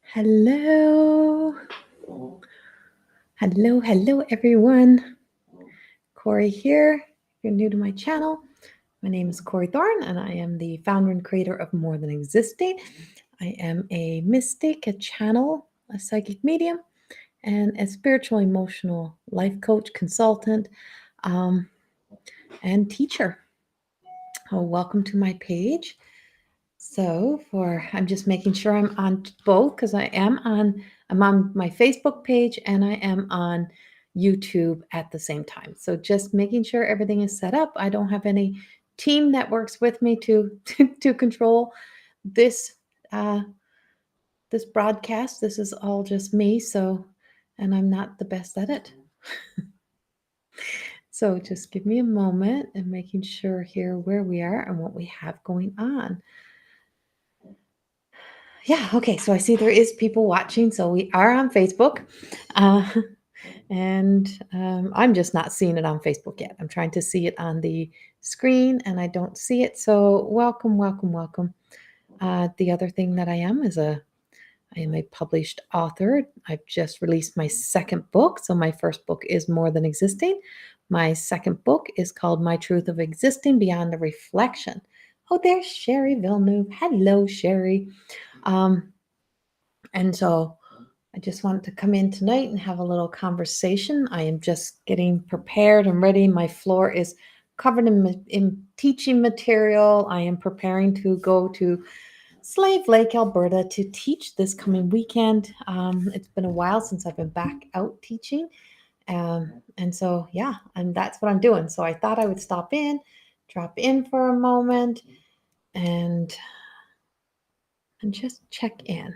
Hello. Hello, everyone. Corrie here. If you're new to my channel, my name is Corrie Thorne, and I am the founder and creator of More Than Existing. I am a mystic, a channel, a psychic medium, and a spiritual emotional life coach, consultant, and teacher. Welcome to my page. So I'm just making sure I'm on both because I'm on my Facebook page and I am on YouTube at the same time. So just making sure everything is set up. I don't have any team that works with me to control this uh, this broadcast. This is all just me. And I'm not the best at it. So just give me a moment and making sure here where we are and what we have going on. Yeah, okay, so I see there is people watching, so we are on Facebook. And I'm just not seeing it on Facebook yet. I'm trying to see it on the screen and I don't see it. So welcome. The other thing that I am a published author. I've just released my second book. So my first book is More Than Existing. My second book is called My Truth of Existing Beyond the Reflection. Oh, there's Sherry Villeneuve. Hello, Sherry. And so I just wanted to come in tonight and have a little conversation. I am just getting prepared and ready. My floor is covered in teaching material. I am preparing to go to Slave Lake, Alberta to teach this coming weekend. It's been a while since I've been back out teaching. And so, yeah, and that's what I'm doing. So I thought I would drop in for a moment and just check in.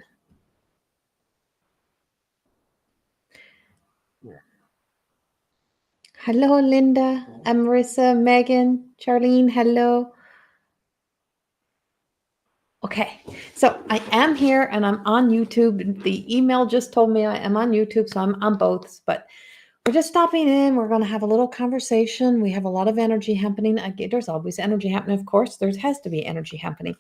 Hello, Linda, Marissa, Megan, Charlene, hello. Okay, so I am here and I'm on YouTube. The email just told me I am on YouTube, so I'm on both, but we're just stopping in. We're going to have a little conversation. We have a lot of energy happening. There's always energy happening, of course. There has to be energy happening,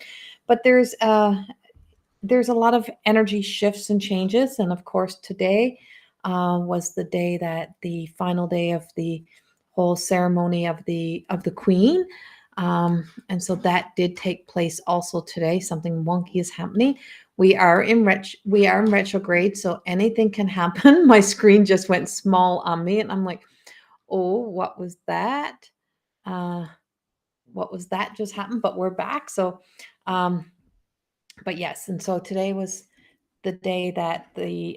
but there's a lot of energy shifts and changes. And of course, today was the final day of the whole ceremony of the Queen. And so that did take place also today. Something wonky is happening. We are in retrograde, so anything can happen. My screen just went small on me, and I'm like, "Oh, what was that? What was that just happened?" But we're back. So, but yes, and so today was the day that the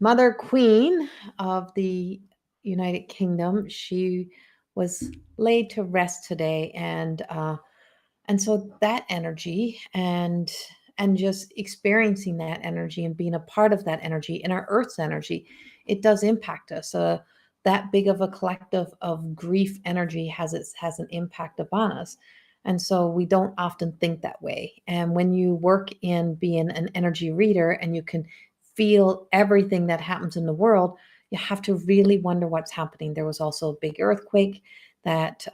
Mother Queen of the United Kingdom, she was laid to rest today, and so that energy and just experiencing that energy and being a part of that energy in our Earth's energy, it does impact us. That big of a collective of grief energy has an impact upon us. And so we don't often think that way. And when you work in being an energy reader and you can feel everything that happens in the world, you have to really wonder what's happening. There was also a big earthquake that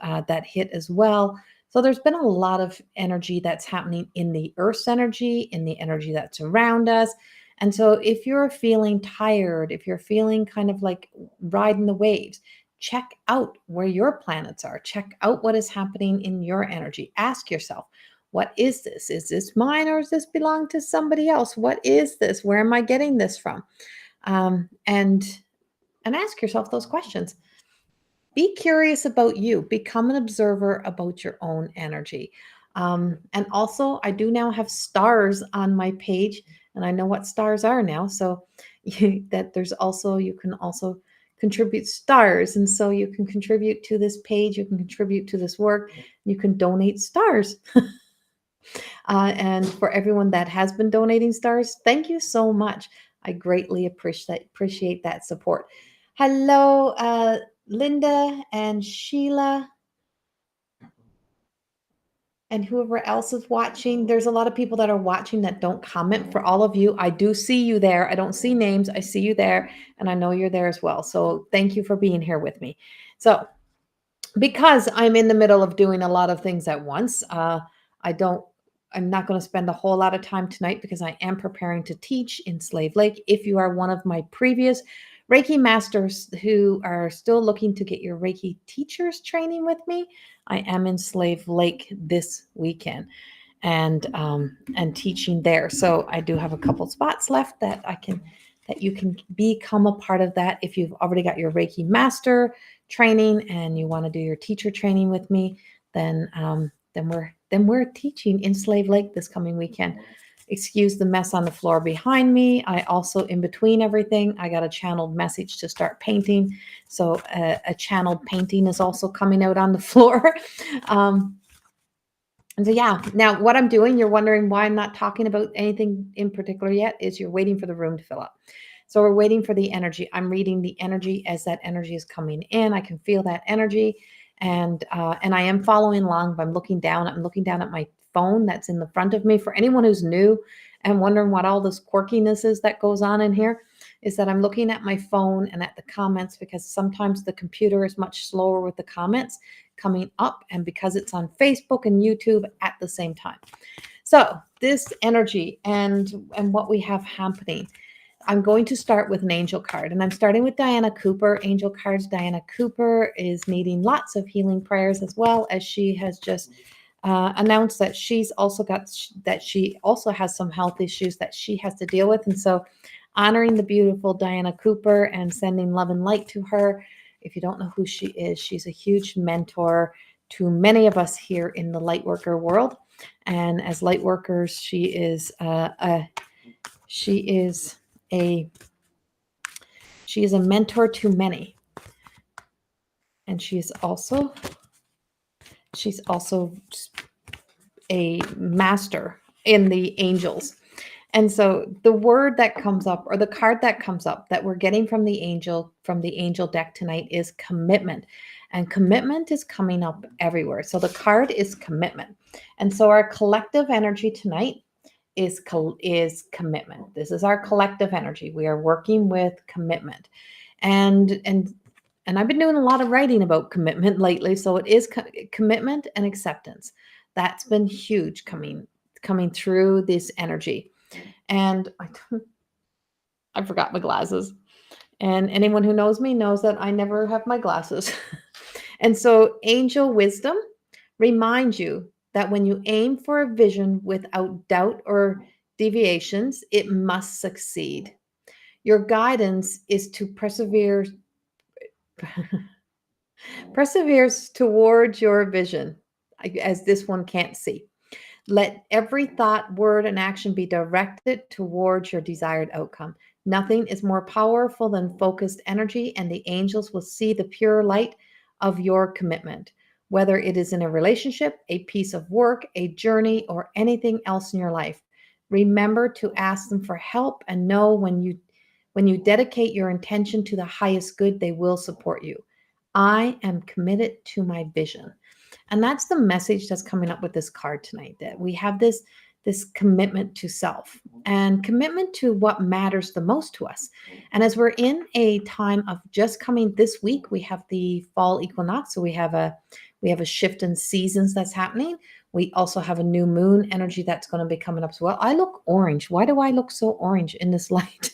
hit as well. So there's been a lot of energy that's happening in the Earth's energy, in the energy that's around us. And so if you're feeling tired, if you're feeling kind of like riding the waves, check out where your planets are. Check out what is happening in your energy. Ask yourself, what is this? Is this mine or does this belong to somebody else? What is this? Where am I getting this from? And ask yourself those questions. Be curious about you. Become an observer about your own energy. And also, I do now have stars on my page, and I know what stars are now. So that you can also contribute stars, and so you can contribute to this page. You can contribute to this work. You can donate stars. And for everyone that has been donating stars, thank you so much. I greatly appreciate that support. Hello, Linda and Sheila and whoever else is watching. There's a lot of people that are watching that don't comment. For all of you, I do see you there. I don't see names. I see you there, and I know you're there as well. So thank you for being here with me. So because I'm in the middle of doing a lot of things at once, I don't I'm not going to spend a whole lot of time tonight because I am preparing to teach in Slave Lake. If you are one of my previous Reiki masters who are still looking to get your Reiki teachers training with me, I am in Slave Lake this weekend and teaching there. So I do have a couple spots left that you can become a part of that. If you've already got your Reiki master training and you want to do your teacher training with me, then we're teaching in Slave Lake this coming weekend. Excuse the mess on the floor behind me. I also, in between everything, I got a channeled message to start painting. So a channeled painting is also coming out on the floor. And so, yeah, now what I'm doing, you're wondering why I'm not talking about anything in particular yet, is you're waiting for the room to fill up. So we're waiting for the energy. I'm reading the energy as that energy is coming in. I can feel that energy, and I am following along. But I'm looking down at my phone that's in the front of me. For anyone who's new and wondering what all this quirkiness is that goes on in here, is that I'm looking at my phone and at the comments, because sometimes the computer is much slower with the comments coming up, and because it's on Facebook and YouTube at the same time. So this energy and what we have happening, I'm going to start with an angel card, and I'm starting with Diana Cooper. Angel cards. Diana Cooper is needing lots of healing prayers, as well as she has just announced that she also has some health issues that she has to deal with. And so honoring the beautiful Diana Cooper and sending love and light to her. If you don't know who she is, she's a huge mentor to many of us here in the light worker world. And as light workers, she is a mentor to many. And she's also a master in the angels. And so the word that comes up, or the card that comes up that we're getting from the angel deck tonight, is commitment. And commitment is coming up everywhere. So the card is commitment. And so our collective energy tonight is commitment. This is our collective energy. We are working with commitment. And I've been doing a lot of writing about commitment lately. So it is commitment and acceptance. That's been huge coming through this energy. And I forgot my glasses. And anyone who knows me knows that I never have my glasses. And so angel wisdom reminds you that when you aim for a vision without doubt or deviations, it must succeed. Your guidance is to perseveres towards your vision, as this one can't see. Let every thought, word, and action be directed towards your desired outcome. Nothing is more powerful than focused energy, and the angels will see the pure light of your commitment. Whether it is in a relationship, a piece of work, a journey, or anything else in your life, remember to ask them for help, and know when you dedicate your intention to the highest good, they will support you. I am committed to my vision. And that's the message that's coming up with this card tonight, that we have this commitment to self and commitment to what matters the most to us. And as we're in a time of just coming this week, we have the fall equinox. So we have a shift in seasons that's happening. We also have a new moon energy that's going to be coming up as well. I look orange. Why do I look so orange in this light?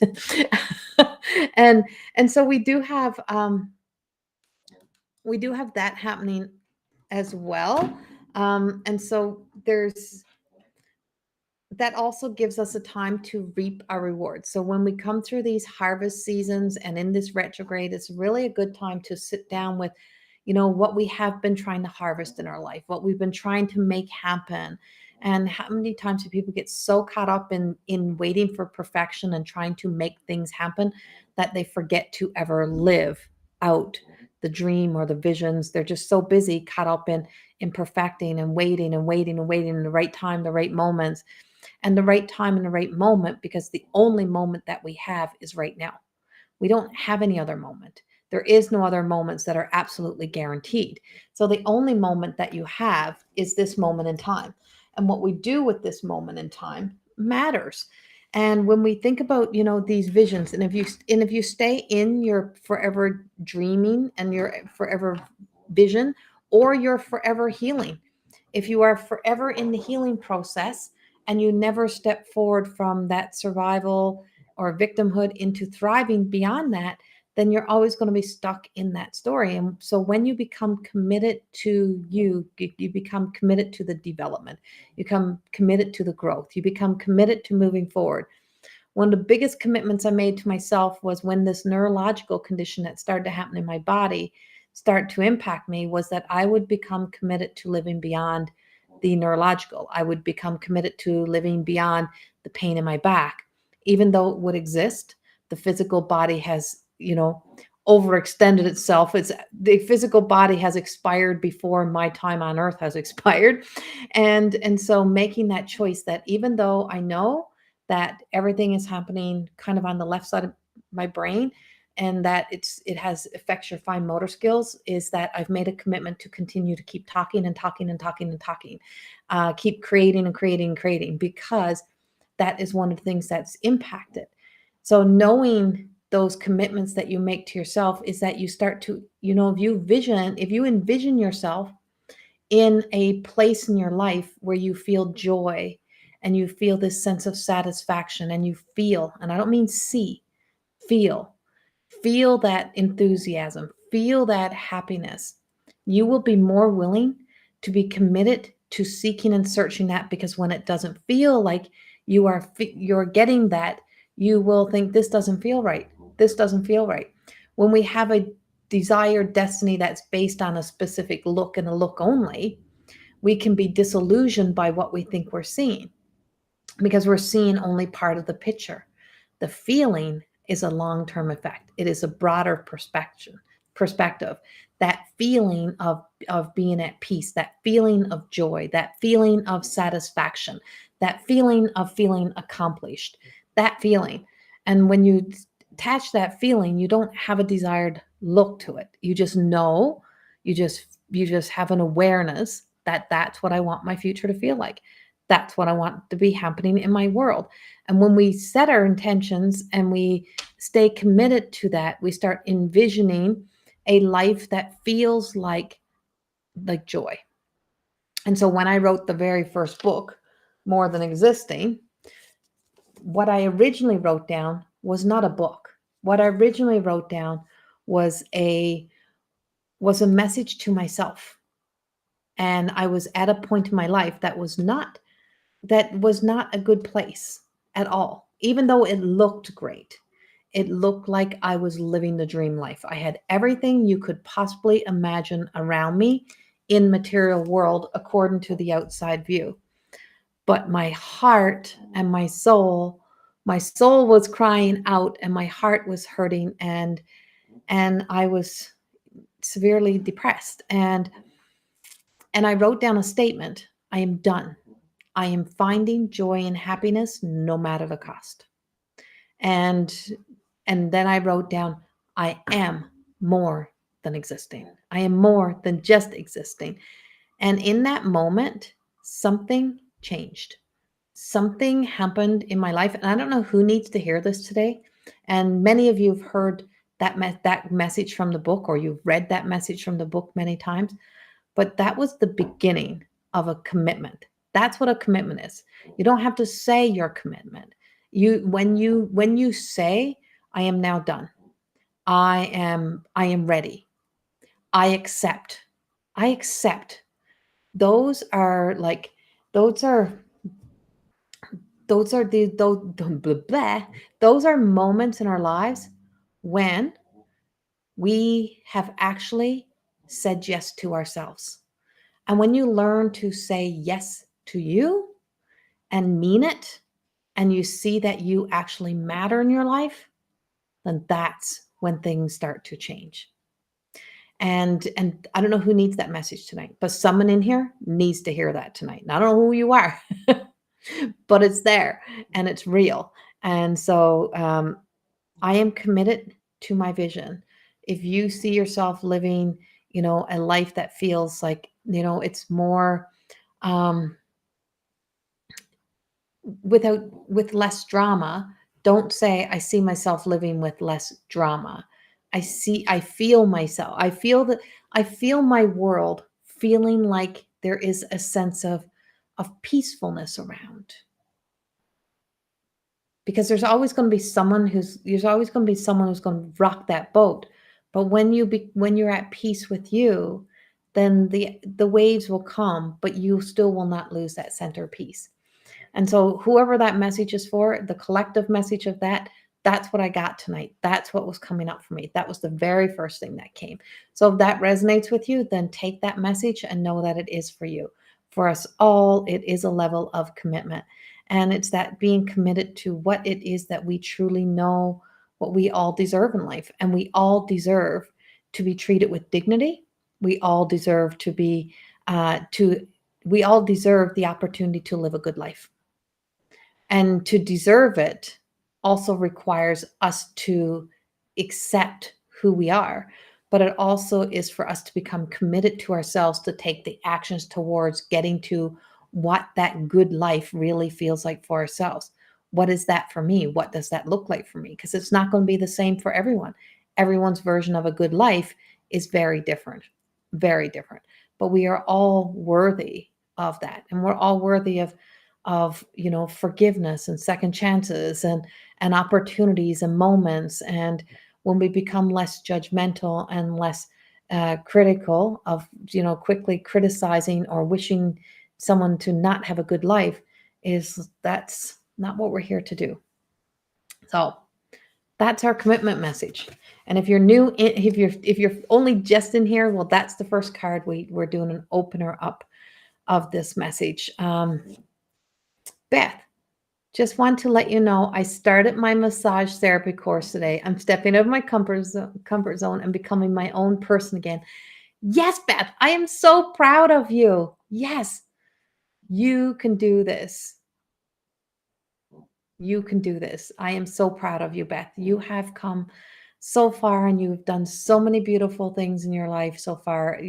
and so we do have that happening as well. And so that also gives us a time to reap our rewards. So when we come through these harvest seasons and in this retrograde, it's really a good time to sit down with, what we have been trying to harvest in our life, what we've been trying to make happen. And how many times do people get so caught up in waiting for perfection and trying to make things happen that they forget to ever live out the dream or the visions? They're just so busy, caught up in perfecting and waiting in the right time, the right moments, and the right time and the right moment, because the only moment that we have is right now. We don't have any other moment. There is no other moments that are absolutely guaranteed. So the only moment that you have is this moment in time. And what we do with this moment in time matters. And when we think about, these visions, and if you stay in your forever dreaming and your forever vision, or your forever healing, if you are forever in the healing process, and you never step forward from that survival or victimhood into thriving beyond that, then you're always going to be stuck in that story. And so when you become committed to you become committed to the development, you become committed to the growth, you become committed to moving forward. One of the biggest commitments I made to myself was when this neurological condition that started to happen in my body start to impact me, was that I would become committed to living beyond the neurological. I would become committed to living beyond the pain in my back. Even though it would exist, the physical body has, overextended itself. It's the physical body has expired before my time on earth has expired. And so making that choice that even though I know that everything is happening kind of on the left side of my brain, and that it has affects your fine motor skills, is that I've made a commitment to continue to keep talking and talking and talking and talking, keep creating and creating and creating, because that is one of the things that's impacted. So knowing those commitments that you make to yourself is that you start to, if you envision yourself in a place in your life where you feel joy and you feel this sense of satisfaction, and you feel, and I don't mean see, feel, feel that enthusiasm, feel that happiness, you will be more willing to be committed to seeking and searching that, because when it doesn't feel like you're getting that, you will think, this doesn't feel right. This doesn't feel right. When we have a desired destiny that's based on a specific look and a look only, we can be disillusioned by what we think we're seeing, because we're seeing only part of the picture. The feeling is a long-term effect. It is a broader perspective. That feeling of being at peace, that feeling of joy, that feeling of satisfaction, that feeling of feeling accomplished, that feeling. And when you attach that feeling, you don't have a desired look to it. You just know, you just have an awareness that that's what I want my future to feel like. That's what I want to be happening in my world. And when we set our intentions and we stay committed to that, we start envisioning a life that feels like joy. And so when I wrote the very first book, More Than Existing, what I originally wrote down was not a book. What I originally wrote down was a message to myself. And I was at a point in my life that was not a good place at all. Even though it looked great, it looked like I was living the dream life. I had everything you could possibly imagine around me in material world according to the outside view. But my heart and my soul was crying out, and my heart was hurting, and I was severely depressed. And I wrote down a statement: I am done. I am finding joy and happiness no matter the cost. And and then I wrote down, I am more than existing. I am more than just existing. And in that moment, something changed. Something happened in my life, and I don't know who needs to hear this today. And many of you have heard that message from the book, or you've read that message from the book many times. But that was the beginning of a commitment. That's what a commitment is. You don't have to say your commitment. When you say, I am now done. I am ready. I accept. I accept. Those are like those are blah, blah. Those are moments in our lives when we have actually said yes to ourselves. And when you learn to say yes to you and mean it, and you see that you actually matter in your life, then that's when things start to change. And I don't know who needs that message tonight, but someone in here needs to hear that tonight. And I don't know who you are, but it's there and it's real. And so I am committed to my vision. If you see yourself living, a life that feels like, it's more um, with less drama, don't say, I see myself living with less drama. I feel myself. I feel my world feeling like there is a sense of peacefulness around. because there's always going to be someone who's going to rock that boat. But when you're at peace with you, then the waves will come, but you still will not lose that center piece. And so, whoever that message is for, the collective message of that, that's what I got tonight. That's what was coming up for me. That was the very first thing that came. So, if that resonates with you, then take that message and know that it is for you. For us all, it is a level of commitment. And it's that being committed to what it is that we truly know what we all deserve in life. And we all deserve to be treated with dignity. We all deserve we all deserve the opportunity to live a good life. And to deserve it also requires us to accept who we are. But it also is for us to become committed to ourselves to take the actions towards getting to what that good life really feels like for ourselves. What is that for me? What does that look like for me? Because it's not going to be the same for everyone. Everyone's version of a good life is very different, very different. But we are all worthy of that. And we're all worthy of forgiveness and second chances and opportunities and moments. And when we become less judgmental and less critical of quickly criticizing or wishing someone to not have a good life, that's not what we're here to do. So that's our commitment message. And if you're new, if you're only just in here, well, that's the first card. We're doing an opener up of this message. Beth, just want to let you know I started my massage therapy course today. I'm stepping out of my comfort zone and becoming my own person again. Yes, Beth, I am so proud of you. Yes, you can do this. You can do this. I am so proud of you, Beth. You have come so far and you've done so many beautiful things in your life so far.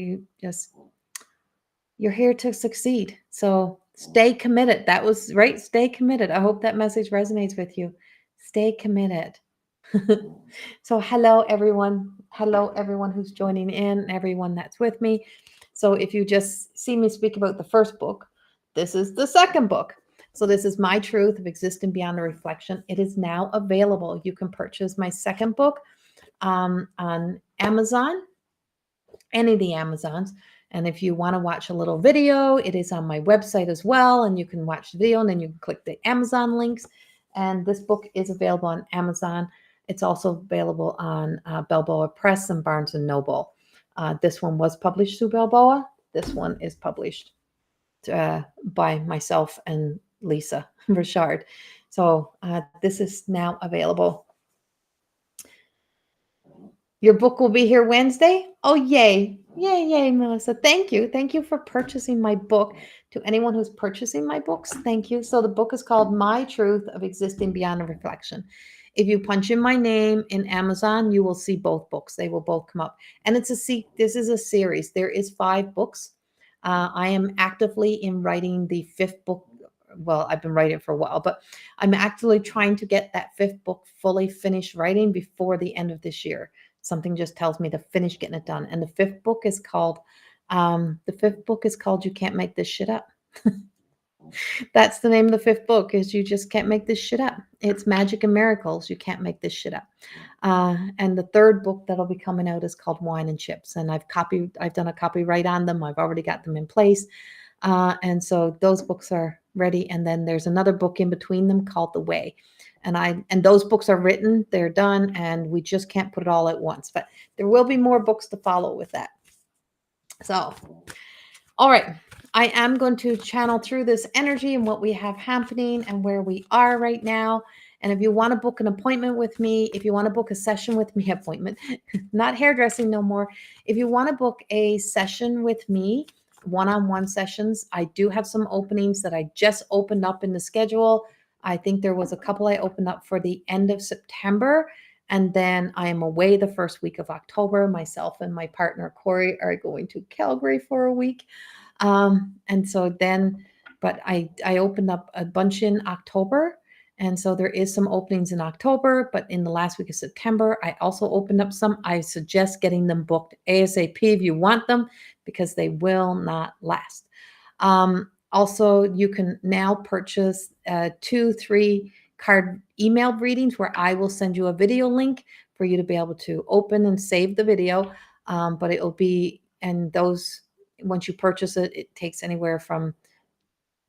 You're here to succeed. So stay committed. That was right. Stay committed. I hope that message resonates with you. Stay committed. So hello, everyone. Hello, everyone who's joining in, everyone that's with me. So if you just see me speak about the first book, this is the second book. So this is My Truth of Existing Beyond the Reflection. It is now available. You can purchase my second book on Amazon, any of the Amazons. And if you want to watch a little video, it is on my website as well. And you can watch the video and then you can click the Amazon links. And this book is available on Amazon. It's also available on Balboa Press and Barnes & Noble. This one was published through Balboa. This one is published by myself and Lisa Richard. So this is now available. Your book will be here Wednesday? Oh, yay. Yay, yay, Melissa. Thank you. Thank you for purchasing my book. To anyone who's purchasing my books, thank you. So the book is called My Truth of Existing Beyond a Reflection. If you punch in my name in Amazon, you will see both books. They will both come up. And this is a series. There is 5 books. I am actively in writing the 5th book. Well, I've been writing for a while, but I'm actually trying to get that 5th book fully finished writing before the end of this year. Something just tells me to finish getting it done. And the 5th book is called You Can't Make This Shit Up. That's the name of the 5th book, is You Just Can't Make This Shit Up. It's Magic and Miracles. You Can't Make This Shit Up. And the 3rd book that'll be coming out is called Wine and Chips. And I've done a copyright on them. I've already got them in place. And so those books are ready. And then there's another book in between them called The Way. And those books are written, they're done, and we just can't put it all at once. But there will be more books to follow with that. So, all right. I am going to channel through this energy and what we have happening and where we are right now. And if you want to book an appointment with me, if you want to book a session with me, appointment, not hairdressing no more. If you want to book a session with me, one-on-one sessions, I do have some openings that I just opened up in the schedule. I think there was a couple I opened up for the end of September. And then I am away the first week of October. Myself and my partner, Corrie, are going to Calgary for a week. And so then, but I opened up a bunch in October. And so there is some openings in October, but in the last week of September, I also opened up some. I suggest getting them booked ASAP if you want them, because they will not last. Also, you can now purchase 2, 3 card emailed readings where I will send you a video link for you to be able to open and save the video. But it will be, and those, once you purchase it, it takes anywhere from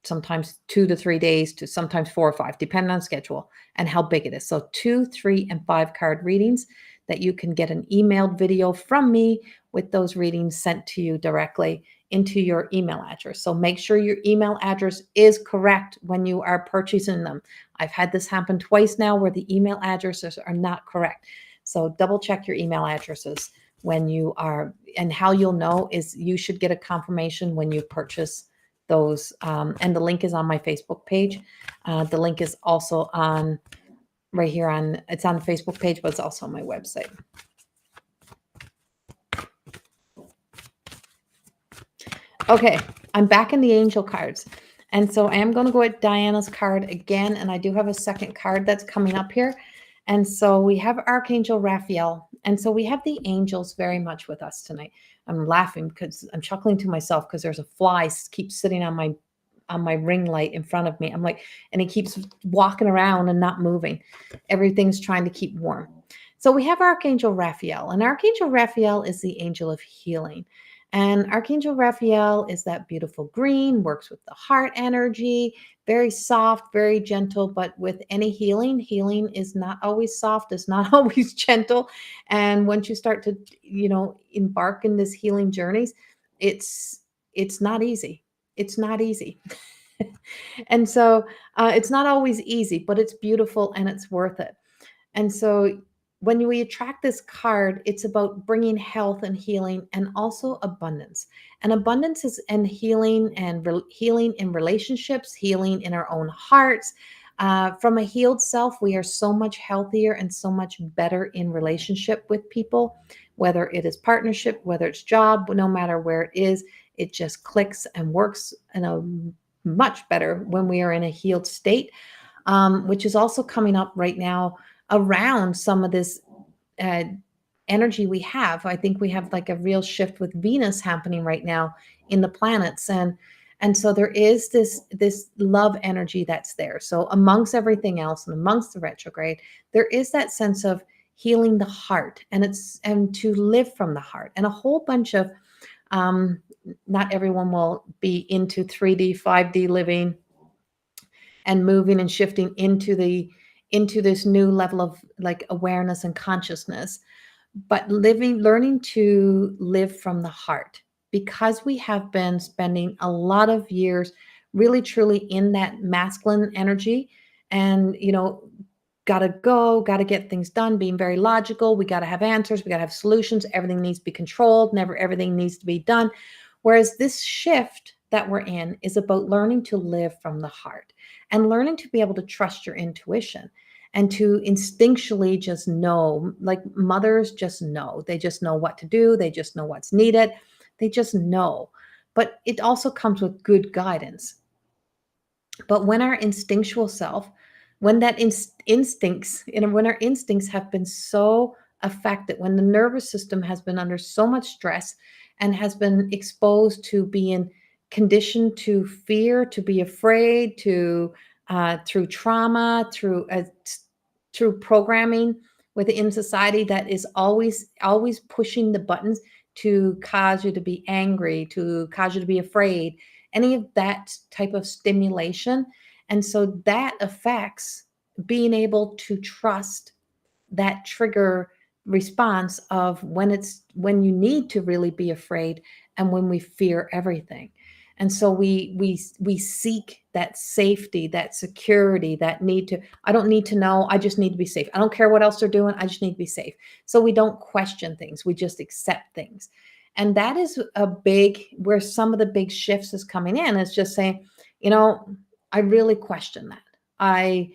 sometimes 2 to 3 days to sometimes 4 or 5, depending on schedule and how big it is. So 2, 3, and 5 card readings that you can get an emailed video from me with those readings sent to you directly into your email address. So make sure your email address is correct when you are purchasing them. I've had this happen twice now where the email addresses are not correct. So double check your email addresses when you are, and how you'll know is you should get a confirmation when you purchase those. And the link is on my Facebook page. The link is also on right here on, it's on the Facebook page, but it's also on my website. Okay, I'm back in the angel cards. And so I am going to go at Diana's card again. And I do have a second card that's coming up here. And so we have Archangel Raphael. And so we have the angels very much with us tonight. I'm laughing because I'm chuckling to myself because there's a fly keeps sitting on my ring light in front of me. I'm like, and he keeps walking around and not moving. Everything's trying to keep warm. So we have Archangel Raphael, and Archangel Raphael is the angel of healing. And Archangel Raphael is that beautiful green, works with the heart energy, very soft, very gentle. But with any healing, healing is not always soft, it's not always gentle. And once you start to, embark in this healing journeys, it's not easy. It's not easy. And so it's not always easy, but it's beautiful and it's worth it. And so when we attract this card, it's about bringing health and healing and also abundance. And abundance is and healing and healing in relationships, healing in our own hearts. From a healed self, we are so much healthier and so much better in relationship with people, whether it is partnership, whether it's job, no matter where it is, it just clicks and works in a much better when we are in a healed state, which is also coming up right now around some of this energy we have. I think we have like a real shift with Venus happening right now in the planets, and so there is this love energy that's there. So amongst everything else and amongst the retrograde, there is that sense of healing the heart, and to live from the heart, and a whole bunch of not everyone will be into 3D 5D living and moving and shifting into this new level of like awareness and consciousness, but learning to live from the heart, because we have been spending a lot of years really truly in that masculine energy, and got to get things done, being very logical. We got to have answers, we got to have solutions, everything needs to be controlled, never everything needs to be done. Whereas this shift that we're in is about learning to live from the heart and learning to be able to trust your intuition and to instinctually just know, like mothers just know. They just know what to do. They just know what's needed. They just know. But it also comes with good guidance. But when our instinctual self, when that instincts, when our instincts have been so affected, when the nervous system has been under so much stress and has been exposed to being conditioned to fear, to be afraid, to through trauma, through programming within society that is always pushing the buttons to cause you to be angry, to cause you to be afraid, any of that type of stimulation. And so that affects being able to trust that trigger response of when you need to really be afraid and when we fear everything. And so we seek that safety, that security, that need to, I don't need to know, I just need to be safe. I don't care what else they're doing, I just need to be safe. So we don't question things, we just accept things. And that is where some of the big shifts is coming in. It's just saying, I really question that. I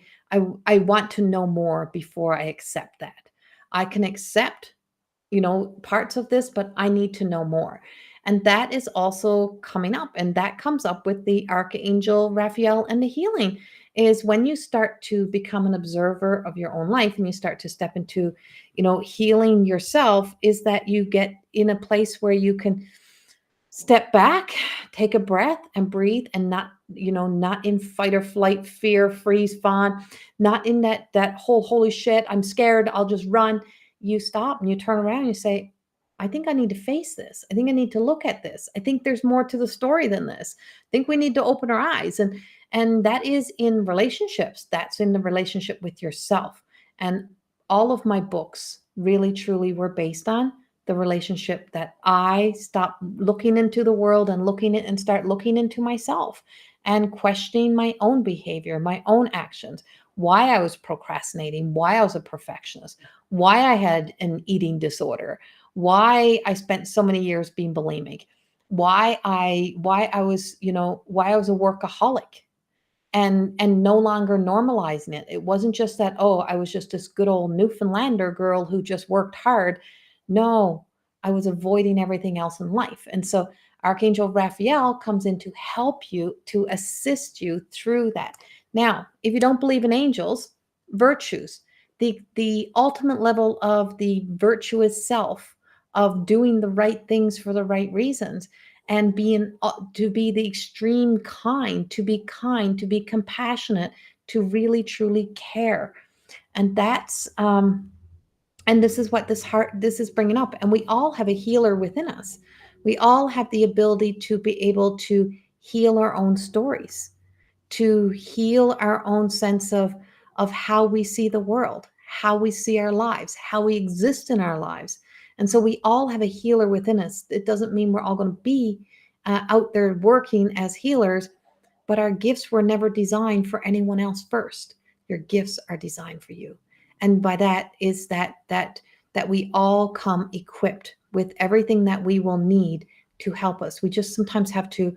want to know more before I accept that. I can accept, parts of this, but I need to know more. And that is also coming up. And that comes up with the Archangel Raphael and the healing, is when you start to become an observer of your own life and you start to step into, healing yourself, is that you get in a place where you can step back, take a breath and breathe, and not in fight or flight, fear, freeze, fawn, not in that whole holy shit, I'm scared, I'll just run. You stop and you turn around and you say, I think I need to face this. I think I need to look at this. I think there's more to the story than this. I think we need to open our eyes. And that is in relationships. That's in the relationship with yourself. And all of my books really truly were based on the relationship that I stop looking into the world and looking at and start looking into myself and questioning my own behavior, my own actions, why I was procrastinating, why I was a perfectionist, why I had an eating disorder, why I spent so many years being bulimic, why I was a workaholic and no longer normalizing it. It wasn't just that, oh, I was just this good old Newfoundlander girl who just worked hard. No, I was avoiding everything else in life. And so Archangel Raphael comes in to help you, to assist you through that. Now, if you don't believe in angels, virtues, the ultimate level of the virtuous self, of doing the right things for the right reasons, and being to be the extreme kind, to be compassionate, to really truly care. And that's and this is what this is bringing up. And we all have a healer within us. We all have the ability to be able to heal our own stories, to heal our own sense of how we see the world, how we see our lives, how we exist in our lives. And so we all have a healer within us. It doesn't mean we're all going to be out there working as healers, but our gifts were never designed for anyone else first. Your gifts are designed for you. And by that is that we all come equipped with everything that we will need to help us. We just sometimes have to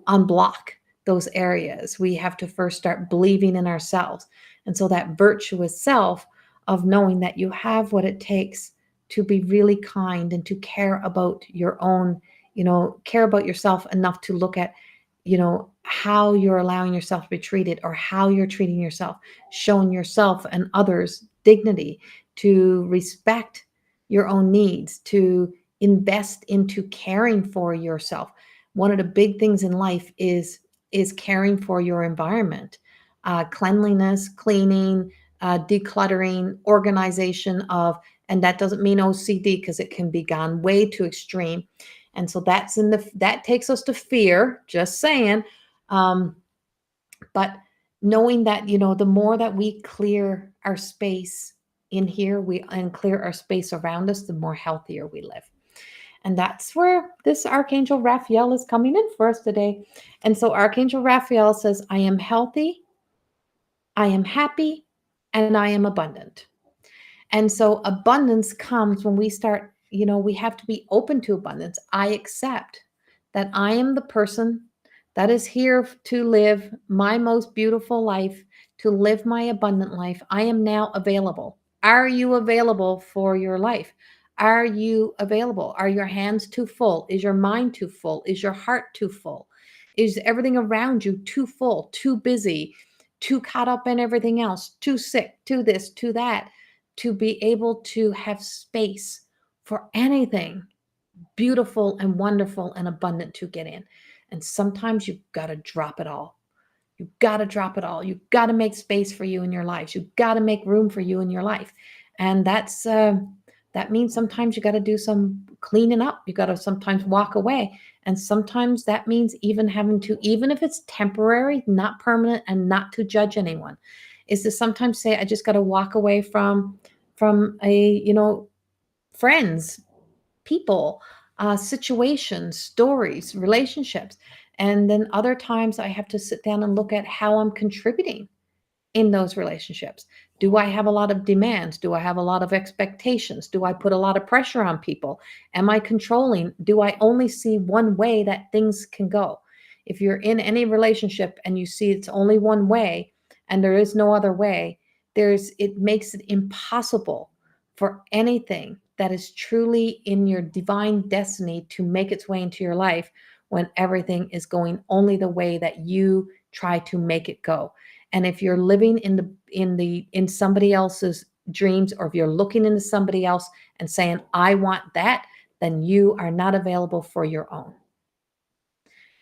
unblock those areas. We have to first start believing in ourselves. And so that virtuous self of knowing that you have what it takes to be really kind and to care about your own, care about yourself enough to look at, how you're allowing yourself to be treated or how you're treating yourself, showing yourself and others dignity, to respect your own needs, to invest into caring for yourself. One of the big things in life is caring for your environment, cleanliness, cleaning, decluttering, organization of, and that doesn't mean OCD because it can be gone way too extreme. And so that takes us to fear, just saying. Um, but knowing that, the more that we clear our space in here, and clear our space around us, the more healthier we live. And that's where this Archangel Raphael is coming in for us today. And so Archangel Raphael says, I am healthy, I am happy, and I am abundant. And so abundance comes when we start, we have to be open to abundance. I accept that I am the person that is here to live my most beautiful life, to live my abundant life. I am now available. Are you available for your life? Are you available? Are your hands too full? Is your mind too full? Is your heart too full? Is everything around you too full, too busy, too caught up in everything else, too sick, too this, too that, to be able to have space for anything beautiful and wonderful and abundant to get in? And sometimes you've got to drop it all. You've got to drop it all. You've got to make space for you in your life. You've got to make room for you in your life. And that means sometimes you got to do some cleaning up. You got to sometimes walk away. And sometimes that means even having to, even if it's temporary, not permanent, and not to judge anyone, is to sometimes say, I just got to walk away from friends, people, situations, stories, relationships. And then other times I have to sit down and look at how I'm contributing in those relationships. Do I have a lot of demands? Do I have a lot of expectations? Do I put a lot of pressure on people? Am I controlling? Do I only see one way that things can go? If you're in any relationship and you see it's only one way and there is no other way, it makes it impossible for anything that is truly in your divine destiny to make its way into your life when everything is going only the way that you try to make it go. And if you're living in somebody else's dreams, or if you're looking into somebody else and saying, I want that, then you are not available for your own.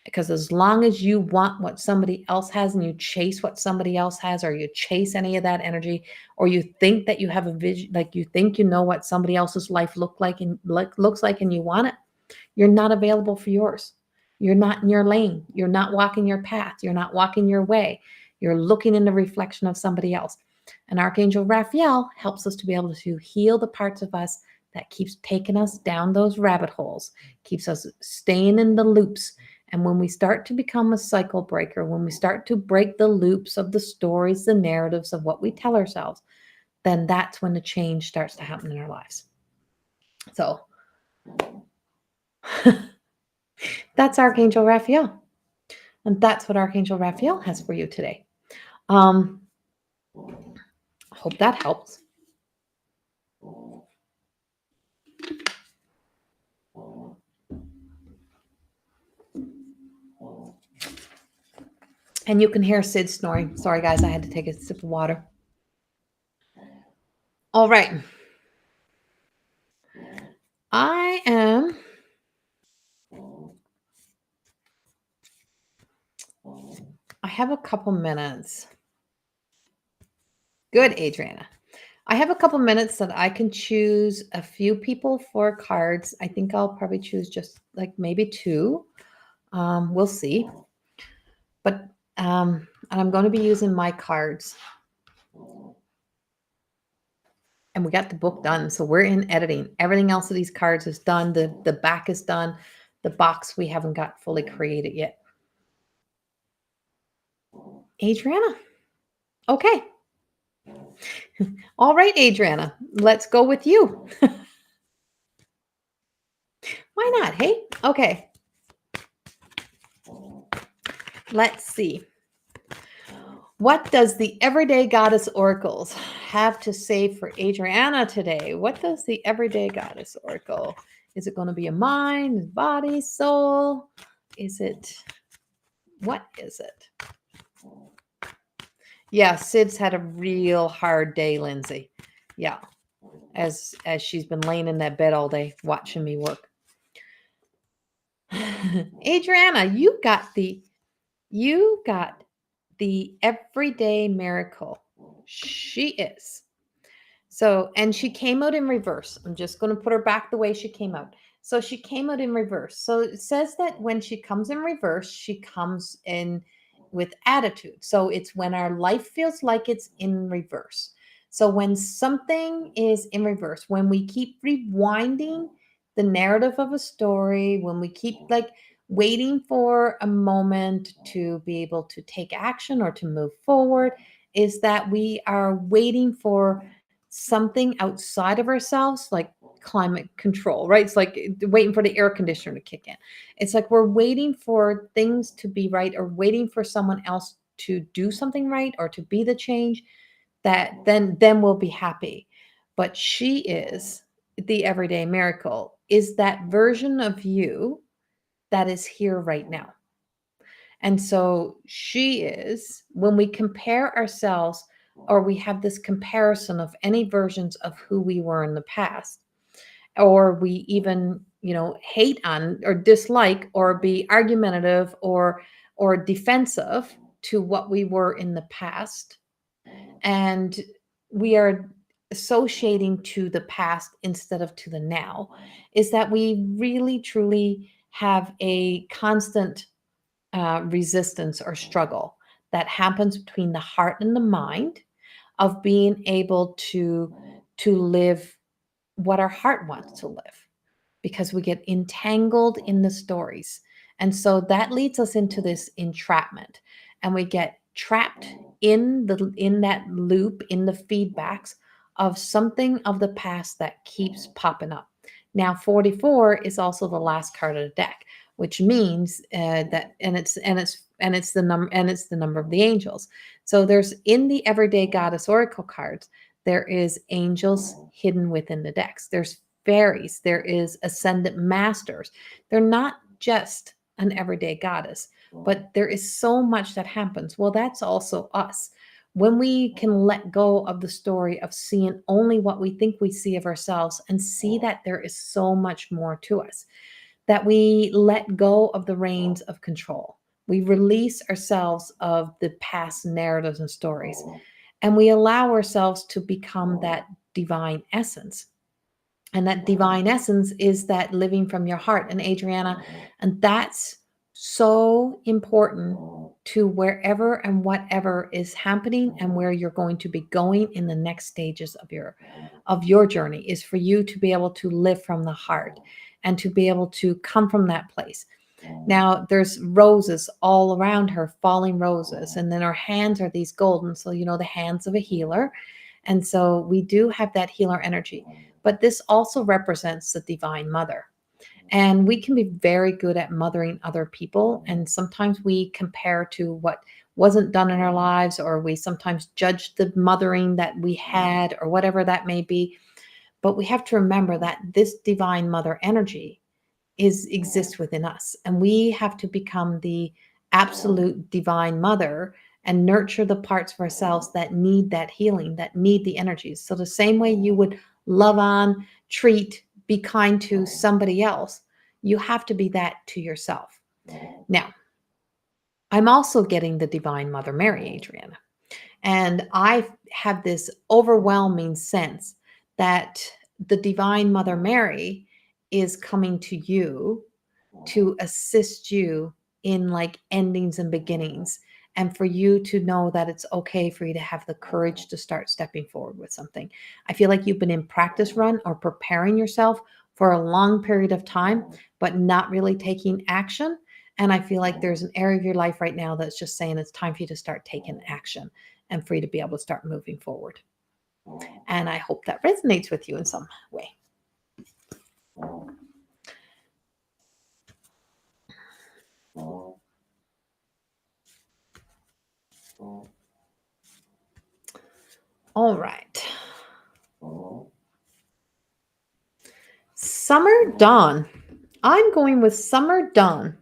Because as long as you want what somebody else has and you chase what somebody else has, or you chase any of that energy, or you think that you have a vision, like you think you know what somebody else's life looks like and you want it, you're not available for yours. You're not in your lane. You're not walking your path. You're not walking your way. You're looking in the reflection of somebody else. And Archangel Raphael helps us to be able to heal the parts of us that keeps taking us down those rabbit holes, keeps us staying in the loops. And when we start to become a cycle breaker, when we start to break the loops of the stories, the narratives of what we tell ourselves, then that's when the change starts to happen in our lives. So that's Archangel Raphael. And that's what Archangel Raphael has for you today. Hope that helps. And you can hear Sid snoring. Sorry, guys, I had to take a sip of water. All right. I have a couple minutes. Good, Adriana. I have a couple minutes that I can choose a few people for cards. I think I'll probably choose just like maybe two. We'll see. But and I'm going to be using my cards. And we got the book done, so we're in editing. Everything else of these cards is done. The back is done. The box we haven't got fully created yet. Adriana. Okay. All right, Adriana. Let's go with you. Why not? Hey? Okay. Let's see. What does the Everyday Goddess Oracles have to say for Adriana today? What does the Everyday Goddess Oracle? Is it going to be a mind, body, soul? Is it? What is it? Yeah, Sid's had a real hard day, Lindsay. Yeah, as she's been laying in that bed all day watching me work. Adriana, you got the everyday miracle. She is. So, and she came out in reverse. I'm just going to put her back the way she came out. So she came out in reverse. So it says that when she comes in reverse, she comes in with attitude. So it's when our life feels like it's in reverse. So when something is in reverse, when we keep rewinding the narrative of a story, when we keep like waiting for a moment to be able to take action or to move forward, is that we are waiting for something outside of ourselves, like climate control, right? It's like waiting for the air conditioner to kick in. It's like we're waiting for things to be right, or waiting for someone else to do something right, or to be the change that then we'll be happy. But she is the everyday miracle, is that version of you that is here right now. And so she is, when we compare ourselves, or we have this comparison of any versions of who we were in the past, or we even, hate on or dislike or be argumentative or defensive to what we were in the past. And we are associating to the past instead of to the now, is that we really truly have a constant resistance or struggle that happens between the heart and the mind of being able to live what our heart wants to live, because we get entangled in the stories. And so that leads us into this entrapment, and we get trapped in that loop, in the feedbacks of something of the past that keeps popping up. Now 44 is also the last card of the deck, which means that it's the number of the angels. So there's, in the Everyday Goddess Oracle cards, there is angels hidden within the decks. There's fairies. There is ascendant masters. They're not just an everyday goddess, but there is so much that happens. Well, that's also us. When we can let go of the story of seeing only what we think we see of ourselves, and see that there is so much more to us. that we let go of the reins of control. We release ourselves of the past narratives and stories, and we allow ourselves to become that divine essence. And that divine essence is that living from your heart. And Adriana, and that's so important to wherever and whatever is happening and where you're going to be going in the next stages of your journey, is for you to be able to live from the heart and to be able to come from that place. Now there's roses all around her, falling roses, and then her hands are these golden, so the hands of a healer. And so we do have that healer energy, but this also represents the divine mother. And we can be very good at mothering other people, and sometimes we compare to what wasn't done in our lives, or we sometimes judge the mothering that we had, or whatever that may be. But we have to remember that this divine mother energy exists within us, and we have to become the absolute divine mother and nurture the parts of ourselves that need that healing, that need the energies. So the same way you would love on, treat, be kind to somebody else, you have to be that to yourself. Now, I'm also getting the divine mother Mary, Adriana, and I have this overwhelming sense that the divine mother Mary is coming to you to assist you in like endings and beginnings, and for you to know that it's okay for you to have the courage to start stepping forward with something. I feel like you've been in practice run or preparing yourself for a long period of time, but not really taking action. And I feel like there's an area of your life right now that's just saying it's time for you to start taking action and for you to be able to start moving forward. And I hope that resonates with you in some way. All right. Summer Dawn. I'm going with Summer Dawn.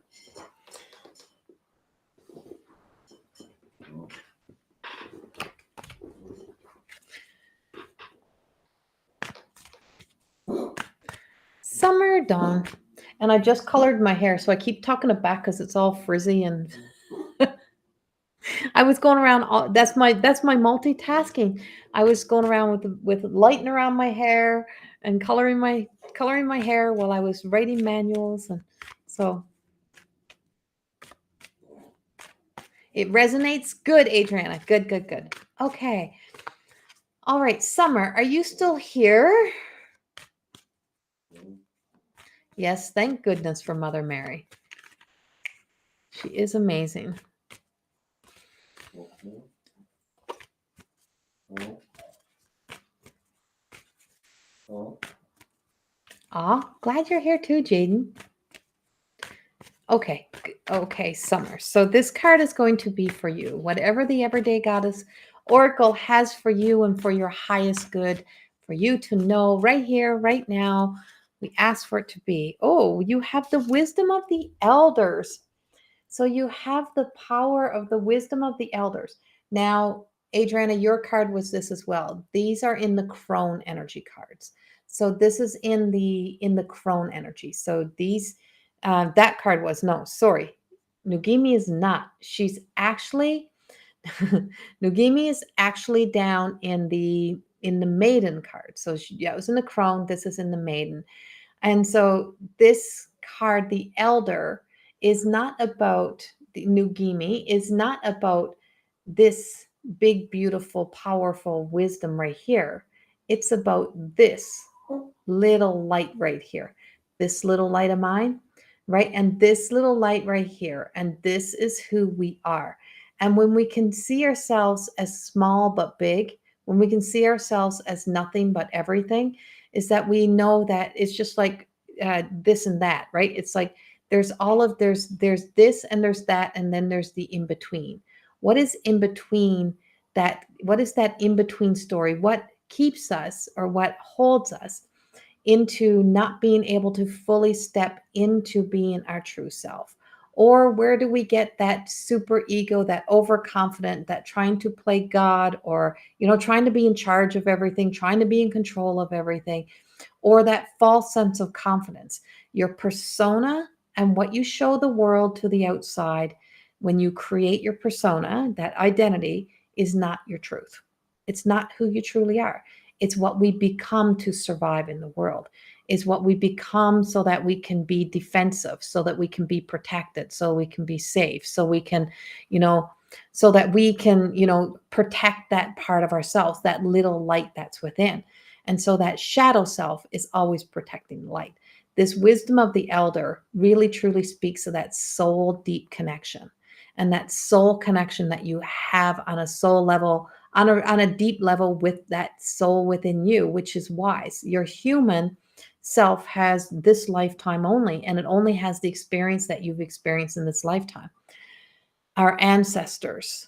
Summer Dawn. And I just colored my hair, so I keep talking it back because it's all frizzy, and I was going around. That's my multitasking. I was going around with lighting around my hair and coloring my hair while I was writing manuals, and so it resonates. Good, Adriana. Good, good, good. Okay. All right, Summer, are you still here? Yes, thank goodness for Mother Mary. She is amazing. Glad you're here too, Jaden. Okay, Summer. So this card is going to be for you. Whatever the Everyday Goddess Oracle has for you and for your highest good, for you to know right here, right now, we ask for it to be. Oh, you have the wisdom of the elders. So you have the power of the wisdom of the elders. Now, Adriana, your card was this as well. These are in the crone energy cards. So this is in the crone energy. So these that card was no, sorry. Nugimi is not. She's actually Nugimi is actually down in the maiden card. So it was in the crone. This is in the maiden. And so this card, the elder, is not about the Nugimi, is not about this big, beautiful, powerful wisdom right here. It's about this little light right here. This little light of mine, right? And this little light right here. And this is who we are. And when we can see ourselves as small but big, when we can see ourselves as nothing but everything, is that we know that it's just like this and that, right? It's like there's this and there's that, and then there's the in between. What is in between that? What is that in between story? What keeps us, or what holds us into not being able to fully step into being our true self, Or where do we get that super ego, that overconfident, that trying to play God, or, trying to be in charge of everything, trying to be in control of everything, or that false sense of confidence? Your persona and what you show the world to the outside, when you create your persona, that identity is not your truth. It's not who you truly are. It's what we become to survive in the world. Is what we become so that we can be defensive, so that we can be protected, so we can be safe, so we can, you know, so that we can, protect that part of ourselves, that little light that's within. And so that shadow self is always protecting light. This wisdom of the elder really truly speaks of that soul deep connection, and that soul connection that you have on a soul level, on a deep level, with that soul within you, which is wise. Your human self has this lifetime only, and it only has the experience that you've experienced in this lifetime. Our ancestors,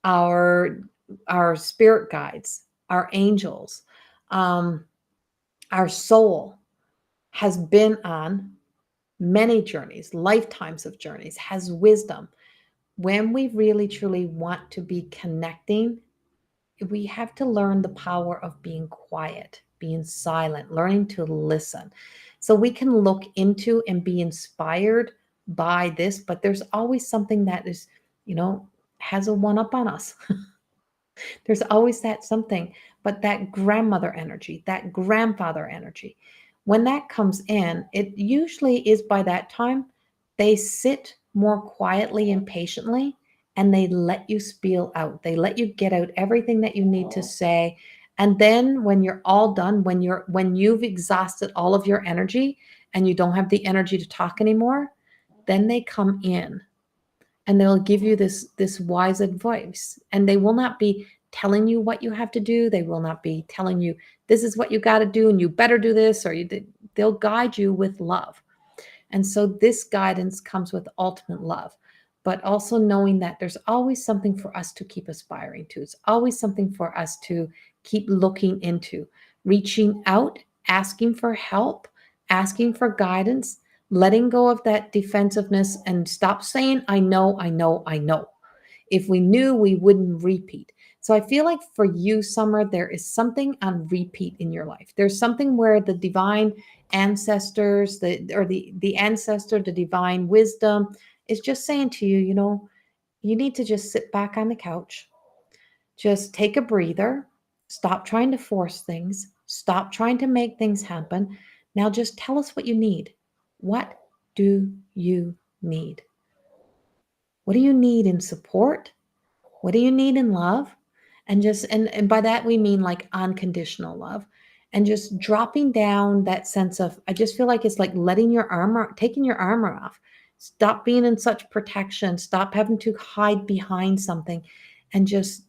our our spirit guides, our angels, um, our soul has been on many journeys, lifetimes of journeys, has wisdom. When we really truly want to be connecting, we have to learn the power of being quiet, being silent, learning to listen. So we can look into and be inspired by this, but there's always something that is, you know, has a one up on us. There's always that something, but that grandmother energy, that grandfather energy, when that comes in, it usually is by that time they sit more quietly and patiently, and they let you spiel out. They let you get out everything that you need to say. And then when you're all done, when you've exhausted all of your energy and you don't have the energy to talk anymore, then they come in and they'll give you this wise advice, and they will not be telling you what you have to do. They will not be telling you this is what you got to do and you better do this, or they'll guide you with love. And so this guidance comes with ultimate love, but also knowing that there's always something for us to keep aspiring to. It's always something for us to keep looking into, reaching out, asking for help, asking for guidance, letting go of that defensiveness, and stop saying, I know, I know, I know. If we knew, we wouldn't repeat. So I feel like for you, Summer, there is something on repeat in your life. There's something where the divine ancestors, the ancestor, the divine wisdom is just saying to you, you need to just sit back on the couch, just take a breather, stop trying to force things, stop trying to make things happen. Now just tell us what you need. What do you need? What do you need in support? What do you need in love? And by that we mean like unconditional love. And just dropping down that sense of, I just feel like it's like letting your armor, taking your armor off. Stop being in such protection. Stop having to hide behind something, and just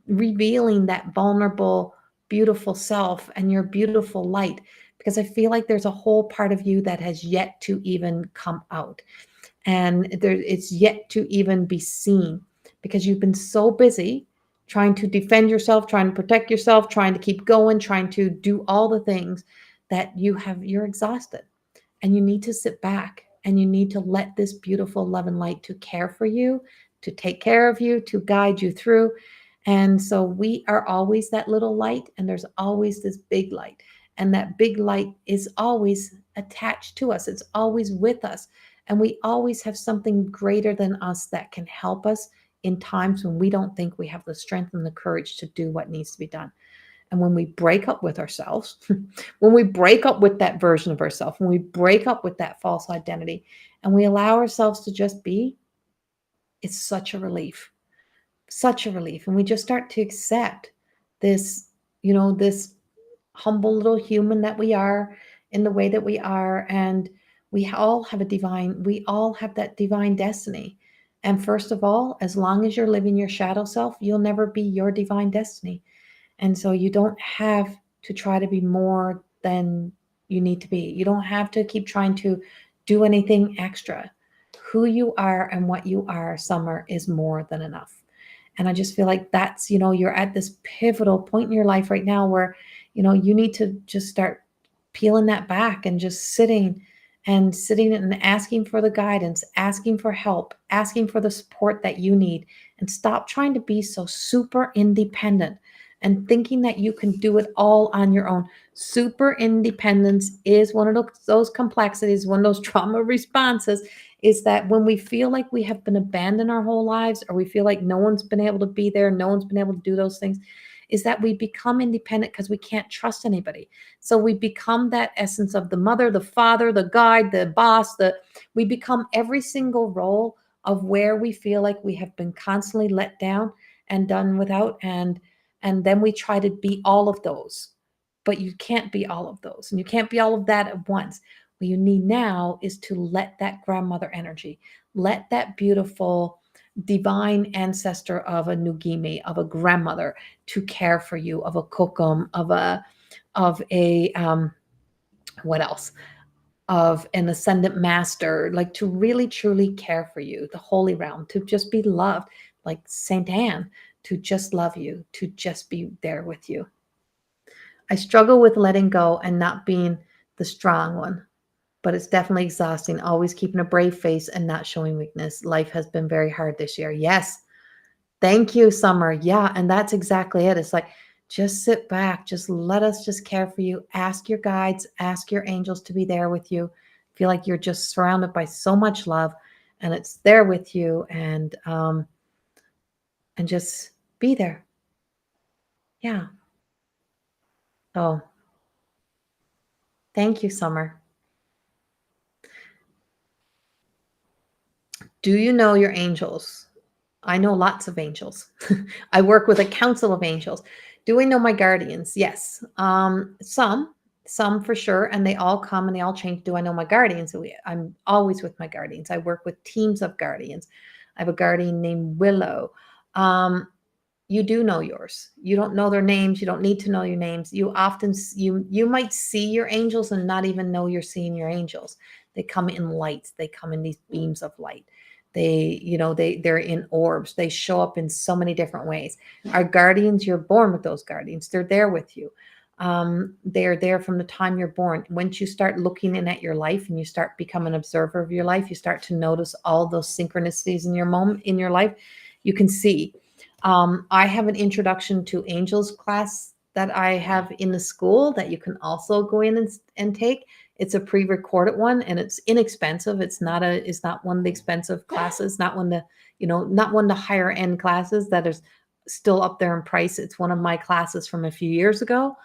revealing that vulnerable, beautiful self and your beautiful light. Because I feel like there's a whole part of you that has yet to even come out, and it's yet to even be seen, because you've been so busy trying to defend yourself, trying to protect yourself, trying to keep going, trying to do all the things that you're exhausted, and you need to sit back and you need to let this beautiful love and light to care for you, to take care of you, to guide you through. And so we are always that little light, and there's always this big light, and that big light is always attached to us. It's always with us, and we always have something greater than us that can help us in times when we don't think we have the strength and the courage to do what needs to be done. And when we break up with ourselves, when we break up with that version of ourselves, when we break up with that false identity, and we allow ourselves to just be, it's such a relief, such a relief. And we just start to accept this, this humble little human that we are, in the way that we are. And we all have that divine destiny. And first of all, as long as you're living your shadow self, you'll never be your divine destiny. And so you don't have to try to be more than you need to be. You don't have to keep trying to do anything extra. Who you are and what you are, Summer, is more than enough. And I just feel like that's, you're at this pivotal point in your life right now where, you need to just start peeling that back and just sitting and sitting and asking for the guidance, asking for help, asking for the support that you need, and stop trying to be so super independent and thinking that you can do it all on your own. Super independence is one of those complexities, one of those trauma responses, is that when we feel like we have been abandoned our whole lives, or we feel like no one's been able to be there, no one's been able to do those things, is that we become independent because we can't trust anybody. So we become that essence of the mother, the father, the guide, the boss, we become every single role of where we feel like we have been constantly let down and done without, and then we try to be all of those. But you can't be all of those, and you can't be all of that at once. What you need now is to let that grandmother energy, let that beautiful divine ancestor of a Nugimi, of a grandmother, to care for you, of a kokum, of a what else? Of an ascendant master, like to really truly care for you, the holy realm, to just be loved, like Saint Anne, to just love you, to just be there with you. I struggle with letting go and not being the strong one, but it's definitely exhausting, always keeping a brave face and not showing weakness. Life has been very hard this year. Yes. Thank you, Summer. Yeah, and that's exactly it. It's like, just sit back, just let us just care for you. Ask your guides, ask your angels to be there with you. Feel like you're just surrounded by so much love, and it's there with you, and just be there. Yeah. Oh, thank you, Summer. Do you know your angels? I know lots of angels. I work with a council of angels. Do I know my guardians? Yes. Some for sure, and they all come and they all change. Do I know my guardians? I'm always with my guardians. I work with teams of guardians. I have a guardian named Willow. You do know yours. You don't know their names. You don't need to know your names. You often you might see your angels and not even know you're seeing your angels. They come in lights. They come in these beams of light. They're in orbs. They show up in so many different ways. Our guardians, you're born with those guardians. They're there with you. They're there from the time you're born. Once you start looking in at your life and you start become an observer of your life, you start to notice all those synchronicities in your life. You can see. I have an introduction to angels class that I have in the school that you can also go in and take. It's a pre-recorded one, and it's inexpensive. It's not one of the expensive classes, not one of the higher end classes that is still up there in price. It's one of my classes from a few years ago,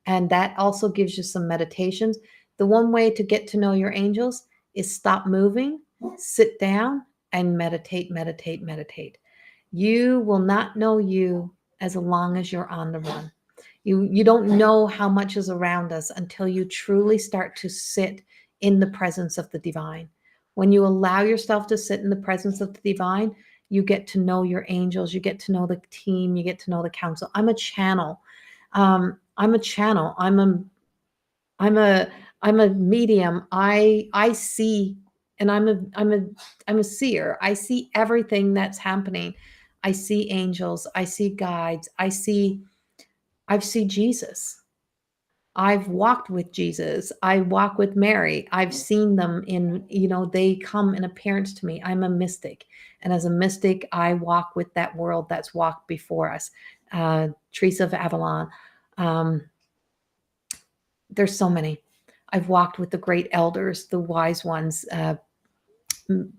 and that also gives you some meditations. The one way to get to know your angels is stop moving, sit down, and meditate, meditate, meditate. You will not know you as long as you're on the run. You don't know how much is around us until you truly start to sit in the presence of the divine. When you allow yourself to sit in the presence of the divine, you get to know your angels, you get to know the team, you get to know the council. I'm a channel. I'm a channel. I'm a I'm a medium. I see, and I'm a seer. I see everything that's happening. I see angels, I see guides, I see Jesus. I've walked with Jesus. I walk with Mary. I've seen them they come in appearance to me. I'm a mystic. And as a mystic, I walk with that world that's walked before us. Teresa of Avalon. Um, there's so many. I've walked with the great elders, the wise ones,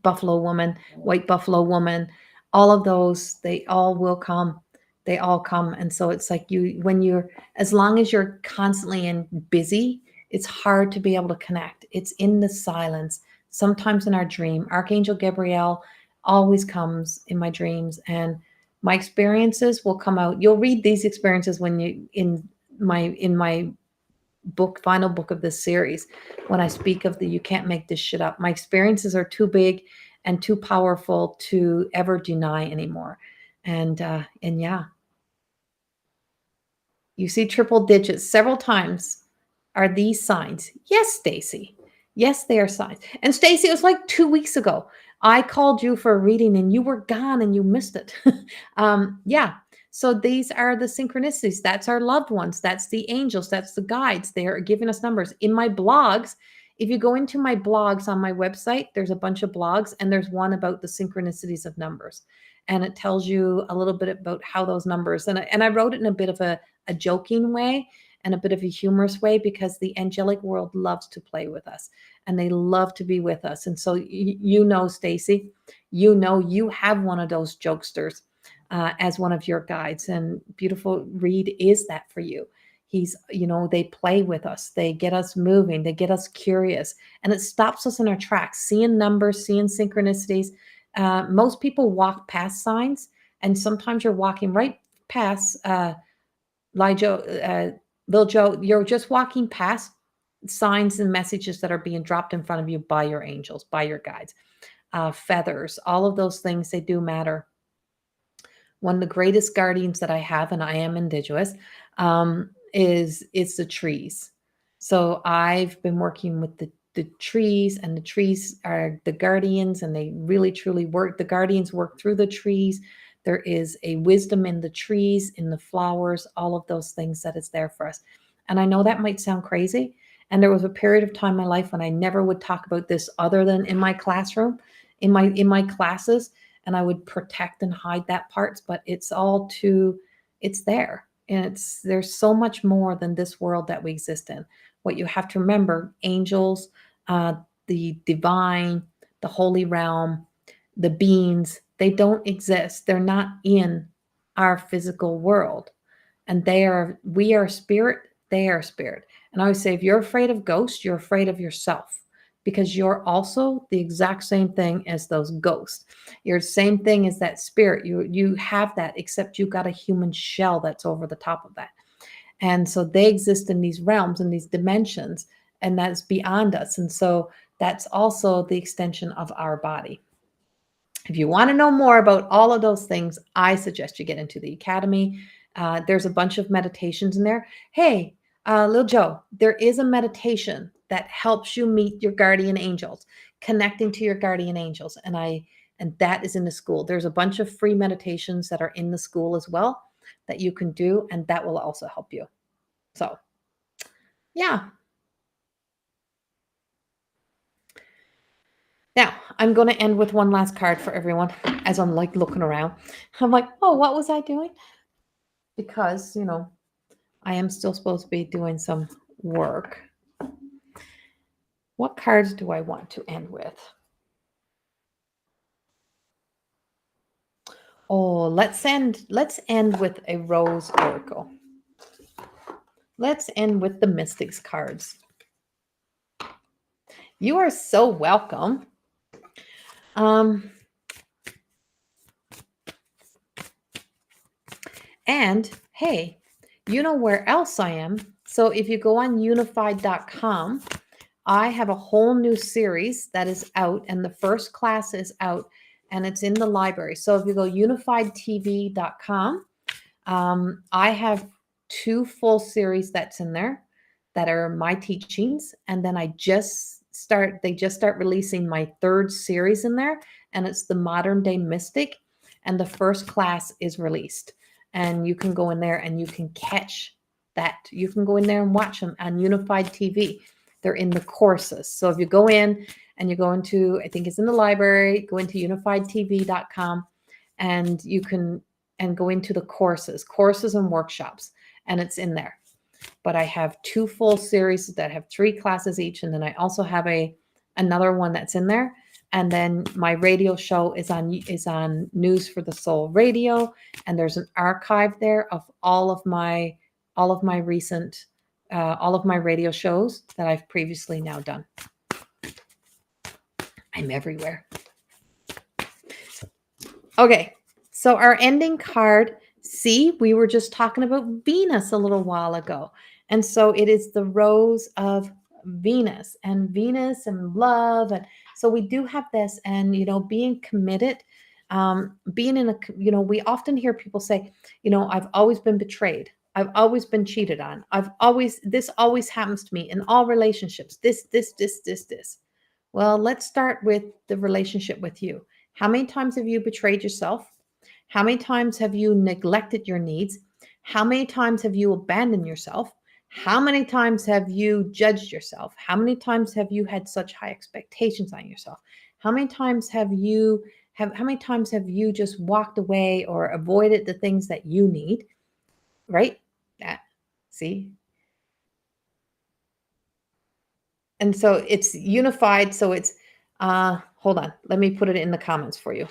Buffalo Woman, White Buffalo Woman, all of those, they all will come. They all come. And so it's like as long as you're constantly and busy, it's hard to be able to connect. It's in the silence, sometimes in our dream. Archangel Gabriel always comes in my dreams, and my experiences will come out. You'll read these experiences when you in my final book of this series, when I speak of the you can't make this shit up. My experiences are too big and too powerful to ever deny anymore. And yeah, you see triple digits several times. Are these signs? Yes, Stacy. Yes, they are signs. And Stacy, it was like 2 weeks ago. I called you for a reading and you were gone and you missed it. Yeah. So these are the synchronicities. That's our loved ones. That's the angels. That's the guides. They are giving us numbers. In my blogs, If you go into my blogs on my website, there's a bunch of blogs, and there's one about the synchronicities of numbers. And it tells you a little bit about how those numbers, and I wrote it in a bit of a joking way and a bit of a humorous way, because the angelic world loves to play with us and they love to be with us. And so, Stacy, you have one of those jokesters as one of your guides, and beautiful Reed is that for you. He's, they play with us, they get us moving, they get us curious, and it stops us in our tracks, seeing numbers, seeing synchronicities. Most people walk past signs, and sometimes you're walking right past Bill Joe, you're just walking past signs and messages that are being dropped in front of you by your angels, by your guides. Feathers, all of those things, they do matter. One of the greatest guardians that I have, and I am Indigenous, is the trees. So I've been working with the trees, and the trees are the guardians, and they really truly work. The guardians work through the trees. There is a wisdom in the trees, in the flowers, all of those things that is there for us. And I know that might sound crazy. And there was a period of time in my life when I never would talk about this other than in my classroom, in my classes, and I would protect and hide that parts, but it's there. And there's so much more than this world that we exist in. What you have to remember, angels, the divine, the holy realm, the beings, they don't exist. They're not in our physical world. And we are spirit, they are spirit. And I always say, if you're afraid of ghosts, you're afraid of yourself, because you're also the exact same thing as those ghosts. You're the same thing as that spirit. You have that, except you've got a human shell that's over the top of that. And so they exist in these realms, in these dimensions, and that's beyond us. And so that's also the extension of our body. If you want to know more about all of those things, I suggest you get into the academy. There's a bunch of meditations in there. Hey, Lil Joe, there is a meditation that helps you meet your guardian angels, connecting to your guardian angels. And that is in the school. There's a bunch of free meditations that are in the school as well that you can do, and that will also help you. So, yeah. Now, I'm going to end with one last card for everyone as I'm like looking around. I'm like, oh, what was I doing? Because, I am still supposed to be doing some work. What cards do I want to end with? Oh, let's end with a Rose Oracle. Let's end with the Mystics cards. You are so welcome. And hey, you know where else I am? So if you go on unified.com, I have a whole new series that is out, and the first class is out, and it's in the library. So if you go unifiedtv.com, I have 2 full series that's in there that are my teachings, and then they just start releasing my 3rd series in there, and it's the Modern Day Mystic, and the first class is released. And you can go in there and you can catch that. You can go in there and watch them on Unified TV. They're in the courses. So if you go in and you go into, I think it's in the library, go into unifiedtv.com, and you can go into the courses and workshops, and it's in there. But I have 2 full series that have 3 classes each, and then I also have another one that's in there. And then my radio show is on News for the Soul Radio, and there's an archive there of all of my recent all of my radio shows that I've previously now done. I'm everywhere. Okay, so our ending card. See, we were just talking about Venus a little while ago, and so it is the Rose of Venus and love. And so we do have this, and being committed, being in a, we often hear people say, I've always been betrayed, I've always been cheated on, this always happens to me in all relationships, this. Well, let's start with the relationship with you. How many times have you betrayed yourself? How many times have you neglected your needs? How many times have you abandoned yourself? How many times have you judged yourself? How many times have you had such high expectations on yourself? How many times how many times have you just walked away or avoided the things that you need, right? That, see? And so it's unified. So it's, hold on, let me put it in the comments for you.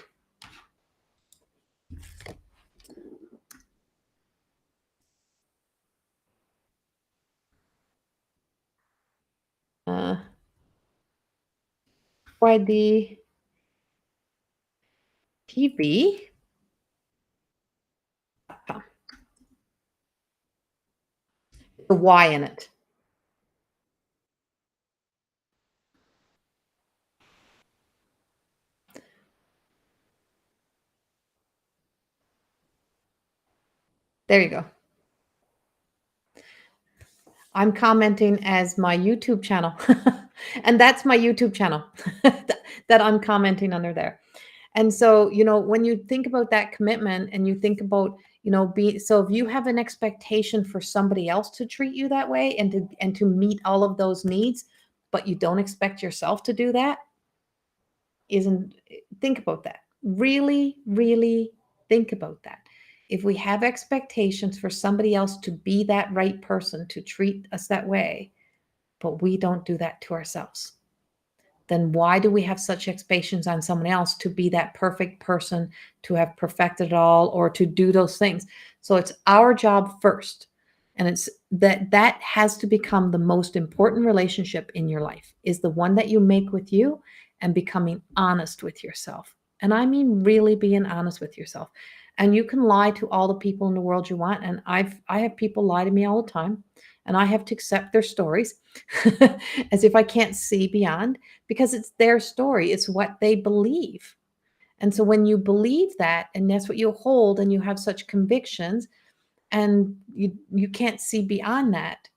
Uh, why the TV? The Y in it. There you go. I'm commenting as my YouTube channel. And that's my YouTube channel that I'm commenting under there. And so, when you think about that commitment and you think about, so if you have an expectation for somebody else to treat you that way and to meet all of those needs, but you don't expect yourself to do that, isn't think about that. Really, really think about that. If we have expectations for somebody else to be that right person to treat us that way, but we don't do that to ourselves, then why do we have such expectations on someone else to be that perfect person, to have perfected it all, or to do those things? So it's our job first. And it's that has to become the most important relationship in your life, is the one that you make with you and becoming honest with yourself. And I mean really being honest with yourself. And you can lie to all the people in the world you want. And I have people lie to me all the time, and I have to accept their stories as if I can't see beyond, because it's their story. It's what they believe. And so when you believe that, and that's what you hold, and you have such convictions, and you can't see beyond that,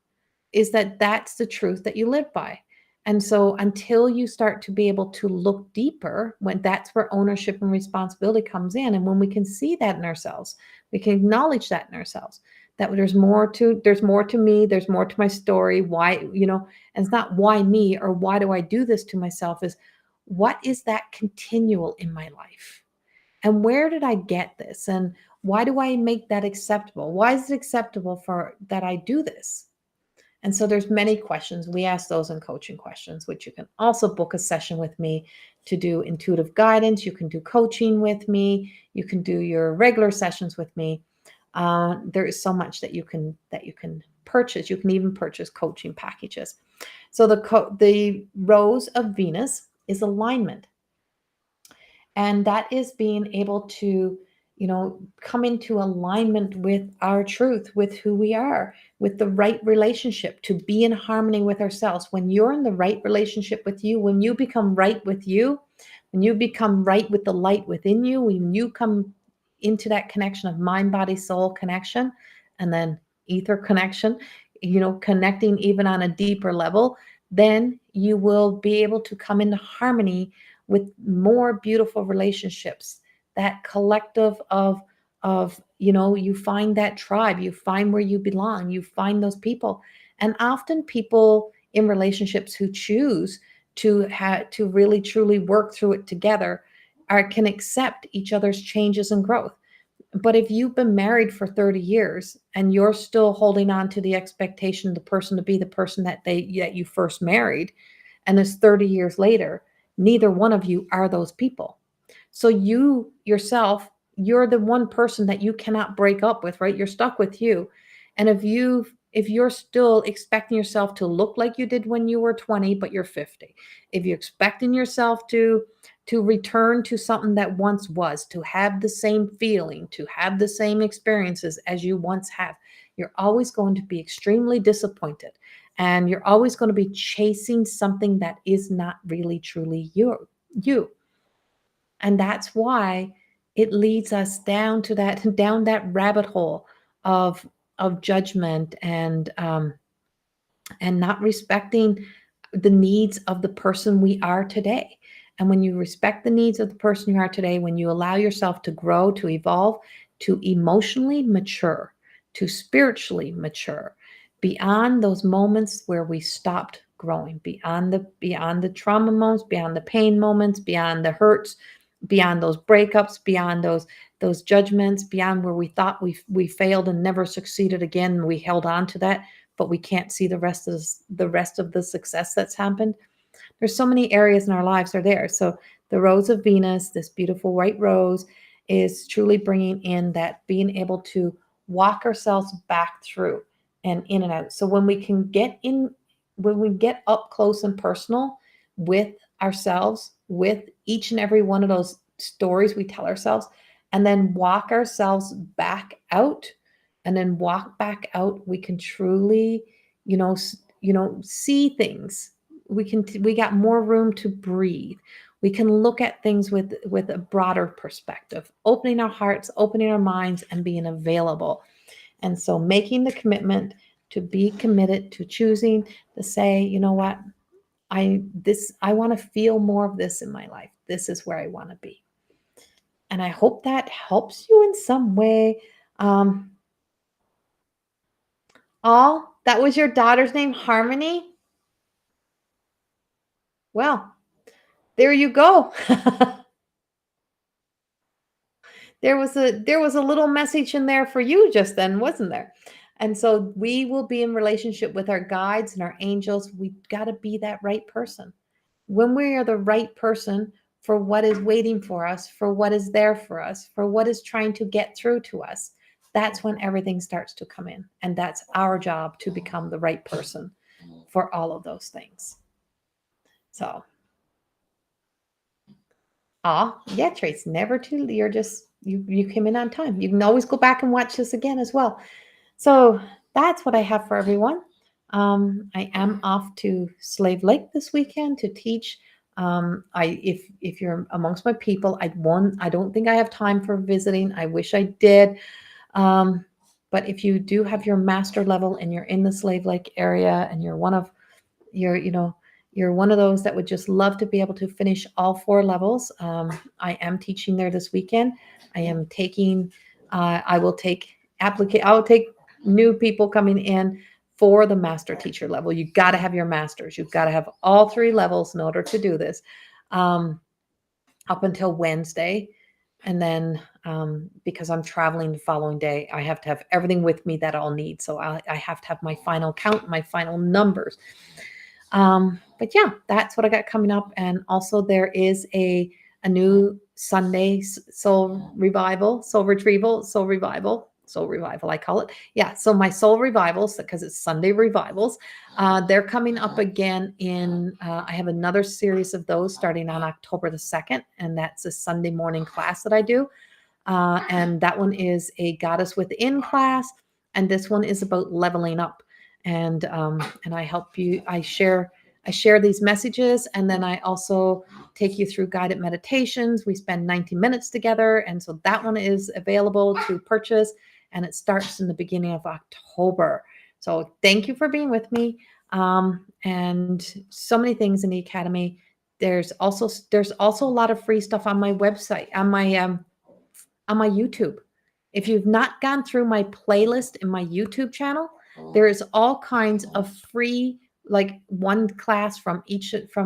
is that that's the truth that you live by. And so until you start to be able to look deeper, when that's where ownership and responsibility comes in, and when we can see that in ourselves, we can acknowledge that in ourselves, that there's more to me, there's more to my story. Why, and it's not why me or why do I do this to myself, is what is that continual in my life? And where did I get this? And why do I make that acceptable? Why is it acceptable for that I do this? And so there's many questions. We ask those in coaching questions, which you can also book a session with me to do intuitive guidance. You can do coaching with me. You can do your regular sessions with me. There is so much that you can purchase. You can even purchase coaching packages. So the rose of Venus is alignment. And that is being able to, come into alignment with our truth, with who we are, with the right relationship, to be in harmony with ourselves. When you're in the right relationship with you, when you become right with you, when you become right with the light within you, when you come into that connection of mind, body, soul connection, and then ether connection, connecting even on a deeper level, then you will be able to come into harmony with more beautiful relationships, that collective of you find that tribe, you find where you belong, you find those people. And often people in relationships who choose to really truly work through it together can accept each other's changes and growth. But if you've been married for 30 years and you're still holding on to the expectation of the person to be the person that you first married, and it's 30 years later, neither one of you are those people. So you yourself, you're the one person that you cannot break up with, right? You're stuck with you. And if you're still expecting yourself to look like you did when you were 20 but you're 50, if you're expecting yourself to return to something that once was, to have the same feeling, to have the same experiences as you once have, you're always going to be extremely disappointed. And you're always going to be chasing something that is not really truly you. And that's why it leads us down to that down that rabbit hole of judgment and not respecting the needs of the person we are today. And when you respect the needs of the person you are today, when you allow yourself to grow, to evolve, to emotionally mature, to spiritually mature, beyond those moments where we stopped growing, beyond the trauma moments, beyond the pain moments, beyond the hurts, beyond those breakups, beyond those judgments, beyond where we thought we failed and never succeeded again. We held on to that, but we can't see the rest of the success that's happened. There's so many areas in our lives are there. So the rose of Venus, this beautiful white rose, is truly bringing in that being able to walk ourselves back through and in and out. So when we get up close and personal with ourselves, with each and every one of those stories we tell ourselves, and then walk ourselves back out, and then walk back out, we can truly, see things. We got more room to breathe. We can look at things with a broader perspective, opening our hearts, opening our minds, and being available. And so making the commitment to be committed to choosing to say, you know what, I want to feel more of this in my life. This is where I want to be. And I hope that helps you in some way. Um, that was your daughter's name, Harmony? Well, there you go. There was a little message in there for you just then, wasn't there? And so we will be in relationship with our guides and our angels. We got to be that right person. When we are the right person for what is waiting for us, for what is there for us, for what is trying to get through to us, that's when everything starts to come in. And that's our job, to become the right person for all of those things. So, yeah, Trace, never too. You're just you came in on time. You can always go back and watch this again as well. So that's what I have for everyone. I am off to Slave Lake this weekend to teach. If you're amongst my people, I don't think I have time for visiting. I wish I did. Um, but if you do have your master level and you're in the Slave Lake area and you're you know you're one of those that would just love to be able to finish all 4 levels. I am teaching there this weekend. I am taking. I will take I will take new people coming in for the master teacher level. You got to have your masters. You've got to have all 3 levels in order to do this. Up until Wednesday. And then because I'm traveling the following day, I have to have everything with me that I'll need. So I have to have my final count, my final numbers. But yeah, that's what I got coming up. And also there is a new Sunday soul revival, soul revival, I call it. Yeah. So my soul revivals, because it's Sunday revivals, they're coming up again I have another series of those starting on October the 2nd. And that's a Sunday morning class that I do. And that one is a Goddess Within class. And this one is about leveling up. And I help you. I share these messages, and then I also take you through guided meditations. We spend 90 minutes together, and so that one is available to purchase, and it starts in the beginning of October. So thank you for being with me. And so many things in the academy. There's also a lot of free stuff on my website, on my YouTube. If you've not gone through my playlist in my YouTube channel, there is all kinds of free, like one class from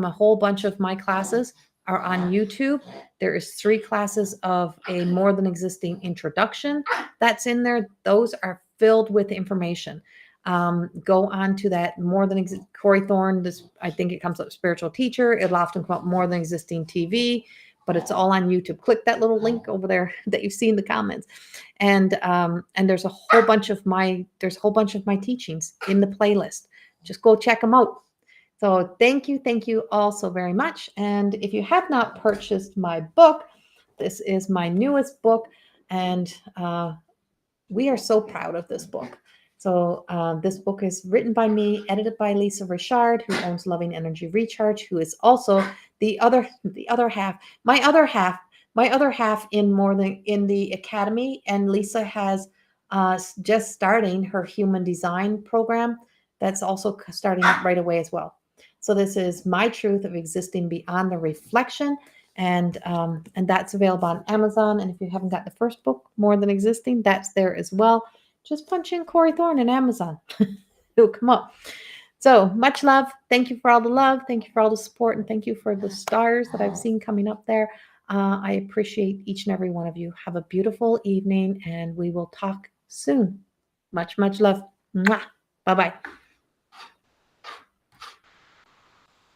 a whole bunch of my classes are on YouTube. There is 3 classes of a more than existing introduction that's in there. Those are filled with information. Go on to that more than Corrie Thorne. I think it comes up spiritual teacher. It'll often come up more than existing TV, but it's all on YouTube. Click that little link over there that you see in the comments. And there's a whole bunch of my teachings in the playlist. Just go check them out. So thank you all so very much. And if you have not purchased my book, this is my newest book, and we are so proud of this book. So this book is written by me, edited by Lisa Richard, who owns Loving Energy Recharge, who is also the other half, my other half in the academy. And Lisa has just starting her human design program. That's also starting up right away as well. So this is My Truth of Existing Beyond the Reflection. And that's available on Amazon. And if you haven't got the first book, More Than Existing, that's there as well. Just punch in Corrie Thorne in Amazon. It'll come up. So much love. Thank you for all the love. Thank you for all the support. And thank you for the stars that I've seen coming up there. I appreciate each and every one of you. Have a beautiful evening, and we will talk soon. Much, much love. Mwah. Bye bye.